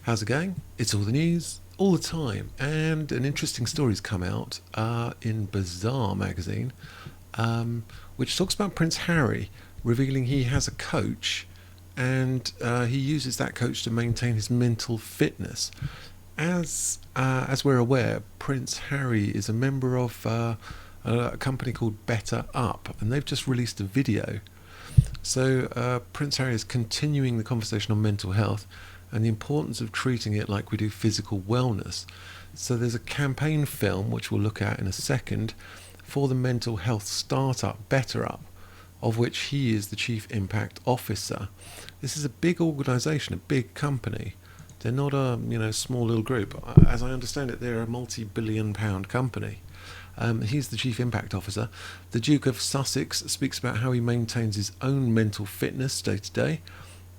How's it going? It's all the news, all the time, and an interesting story's come out in Bazaar magazine, which talks about Prince Harry, revealing he has a coach, and he uses that coach to maintain his mental fitness. As we're aware, Prince Harry is a member of a company called Betterup, and they've just released a video. So Prince Harry is continuing the conversation on mental health and the importance of treating it like we do physical wellness. So there's a campaign film, which we'll look at in a second, for the mental health startup Betterup, of which he is the Chief Impact Officer. This is a big organisation, a big company. They're not a small little group. As I understand it, they're a multi-billion-pound company. He's the Chief Impact Officer. The Duke of Sussex speaks about how he maintains his own mental fitness day to day.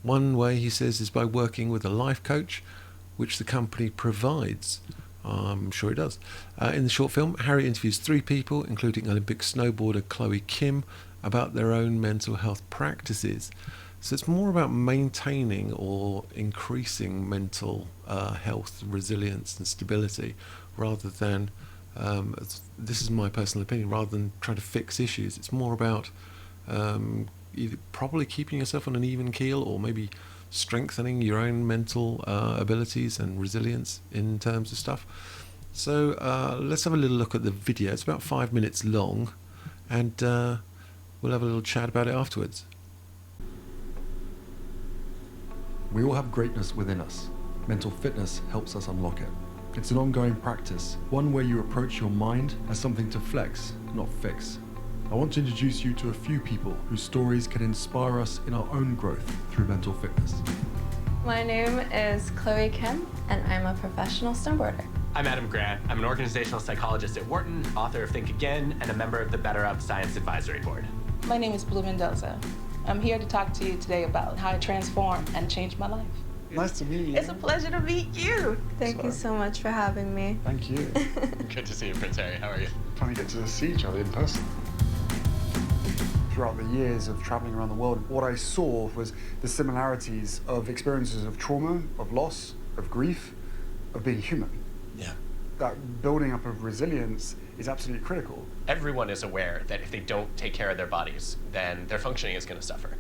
One way, he says, is by working with a life coach, which the company provides. I'm sure it does. In the short film, Harry interviews 3 people, including Olympic snowboarder Chloe Kim, about their own mental health practices. So it's more about maintaining or increasing mental health, resilience and stability, rather than, this is my personal opinion, rather than trying to fix issues. It's more about either probably keeping yourself on an even keel, or maybe strengthening your own mental abilities and resilience in terms of stuff. So let's have a little look at the video. It's about 5 minutes long, and we'll have a little chat about it afterwards. We all have greatness within us. Mental fitness helps us unlock it. It's an ongoing practice, one where you approach your mind as something to flex, not fix. I want to introduce you to a few people whose stories can inspire us in our own growth through mental fitness. My name is Chloe Kim, and I'm a professional snowboarder. I'm Adam Grant. I'm an organizational psychologist at Wharton, author of Think Again, and a member of the Betterup Science Advisory Board. My name is Blue Mendoza. I'm here to talk to you today about how I transformed and changed my life. Nice to meet you. It's a pleasure to meet you. Thank you so much for having me. Thank you. Good to see you, Prince Harry. How are you? Trying to get to see each other in person. Throughout the years of traveling around the world, what I saw was the similarities of experiences of trauma, of loss, of grief, of being human. Yeah. That building up of resilience is absolutely critical. Everyone is aware that if they don't take care of their bodies, then their functioning is going to suffer.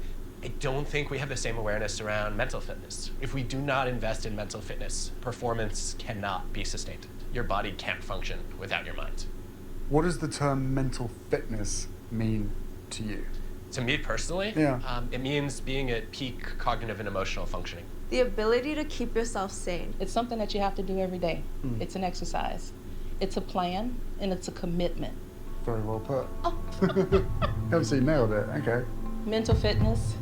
I don't think we have the same awareness around mental fitness. If we do not invest in mental fitness, performance cannot be sustained. Your body can't function without your mind. What does the term mental fitness mean to you? To me personally, it means being at peak cognitive and emotional functioning. The ability to keep yourself sane. It's something that you have to do every day. It's an exercise. It's a plan, and it's a commitment. Very well put. Obviously nailed it, okay. Mental fitness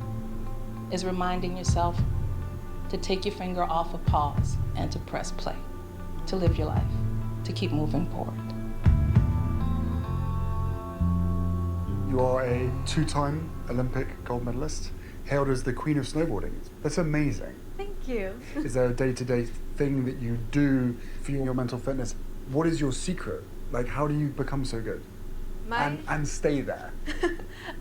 is reminding yourself to take your finger off of pause and to press play, to live your life, to keep moving forward. You are a 2-time Olympic gold medalist, hailed as the Queen of Snowboarding. That's amazing. Thank you. Is there a day-to-day thing that you do for your mental fitness? What is your secret? Like, how do you become so good? And stay there?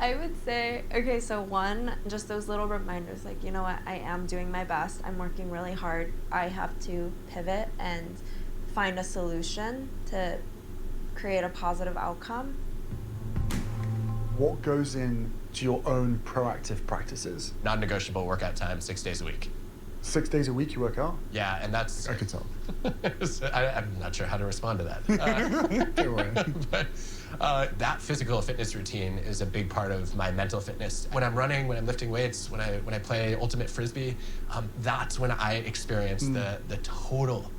I would say, okay, so one, just those little reminders, like, you know what, I am doing my best. I'm working really hard. I have to pivot and find a solution to create a positive outcome. What goes into your own proactive practices? Non-negotiable workout time, 6 days a week. 6 days a week you work out? Yeah, and that's... I could tell. I'm not sure how to respond to that. Don't worry. But that physical fitness routine is a big part of my mental fitness. When I'm running, when I'm lifting weights, when I play ultimate frisbee, that's when I experience the total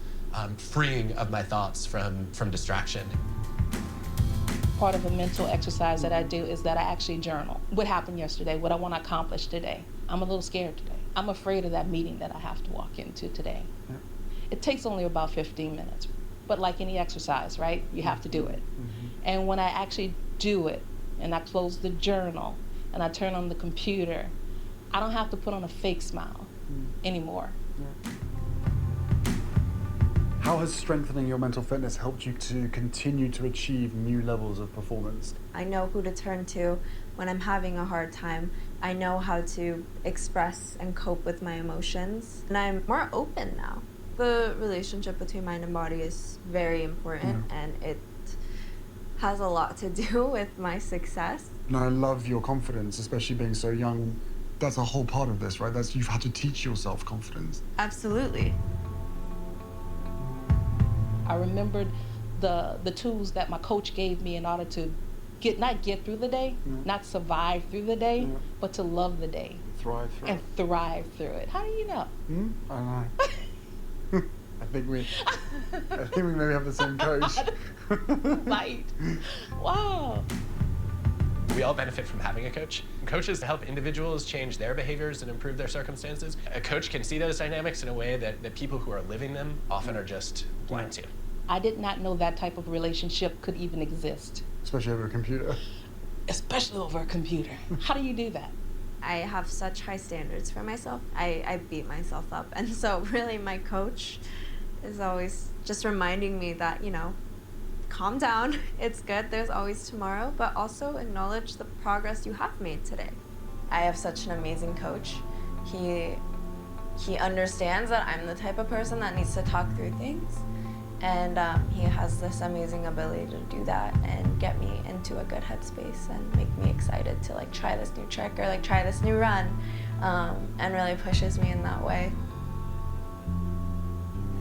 freeing of my thoughts from distraction. Part of a mental exercise that I do is that I actually journal. What happened yesterday? What I want to accomplish today? I'm a little scared today. I'm afraid of that meeting that I have to walk into today. Yeah. It takes only about 15 minutes, but like any exercise, right? You have to do it. And when I actually do it, and I close the journal, and I turn on the computer, I don't have to put on a fake smile anymore. Yeah. How has strengthening your mental fitness helped you to continue to achieve new levels of performance? I know who to turn to when I'm having a hard time. I know how to express and cope with my emotions. And I'm more open now. The relationship between mind and body is very important, and it has a lot to do with my success. And I love your confidence, especially being so young. That's a whole part of this, right? That's you've had to teach yourself confidence. Absolutely. I remembered the tools that my coach gave me in order to not get through the day, not survive through the day, but to love the day. Thrive through and thrive through it. How do you know? I don't know. I think we maybe have the same coach. Right. Wow. We all benefit from having a coach. Coaches help individuals change their behaviors and improve their circumstances. A coach can see those dynamics in a way that people who are living them often are just blind to. I did not know that type of relationship could even exist. Especially over a computer. Especially over a computer. How do you do that? I have such high standards for myself. I beat myself up. And so really my coach is always just reminding me that, calm down. It's good. There's always tomorrow, but also acknowledge the progress you have made today. I have such an amazing coach. He understands that I'm the type of person that needs to talk through things. And he has this amazing ability to do that and get me into a good headspace and make me excited to try this new trick or try this new run, and really pushes me in that way.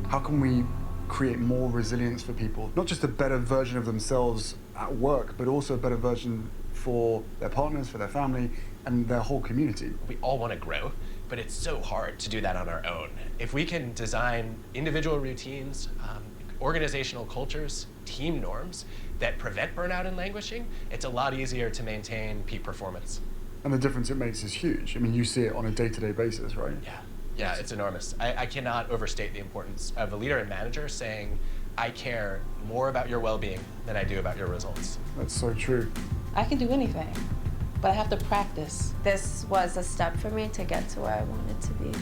How can we create more resilience for people? Not just a better version of themselves at work, but also a better version for their partners, for their family, and their whole community. We all want to grow, but it's so hard to do that on our own. If we can design individual routines, organizational cultures, team norms that prevent burnout and languishing, it's a lot easier to maintain peak performance. And the difference it makes is huge. I mean, you see it on a day-to-day basis, right? Yeah, it's enormous. I cannot overstate the importance of a leader and manager saying, I care more about your well-being than I do about your results. That's so true. I can do anything, but I have to practice. This was a step for me to get to where I wanted to be.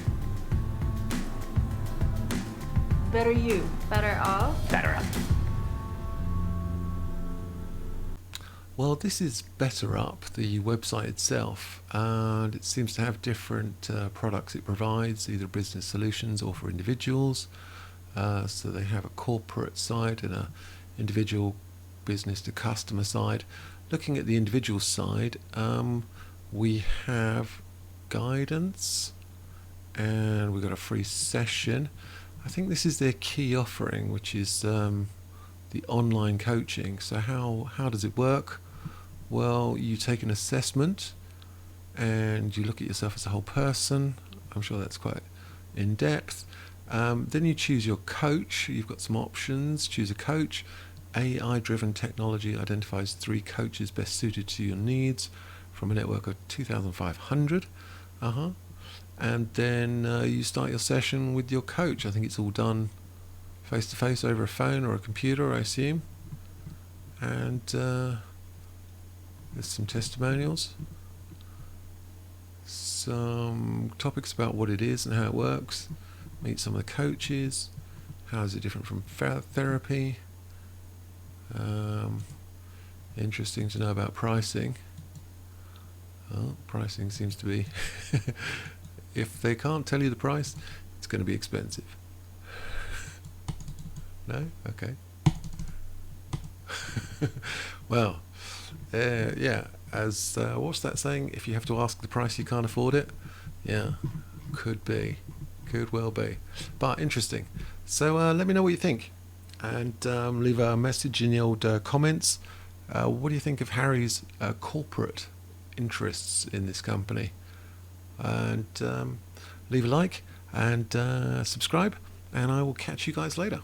Better you. Better all. Betterup. Well, this is Betterup, the website itself, and it seems to have different products it provides, either business solutions or for individuals. So they have a corporate side and a individual business to customer side. Looking at the individual side, we have guidance, and we've got a free session. I think this is their key offering, which is the online coaching. So how does it work? Well, you take an assessment and you look at yourself as a whole person. I'm sure that's quite in depth. Then you choose your coach. You've got some options. Choose a coach. AI-driven technology identifies 3 coaches best suited to your needs from a network of 2,500. And then you start your session with your coach. I think it's all done face-to-face over a phone or a computer, I assume. And there's some testimonials, some topics about what it is and how it works, meet some of the coaches, how is it different from therapy. Interesting to know about pricing. Well, pricing seems to be if they can't tell you the price, it's going to be expensive. No? Okay. Well, yeah, as what's that saying? If you have to ask the price, you can't afford it. Yeah, could be, could well be, but interesting. So let me know what you think, and leave a message in the old comments. What do you think of Harry's corporate interests in this company? And leave a like and subscribe, and I will catch you guys later.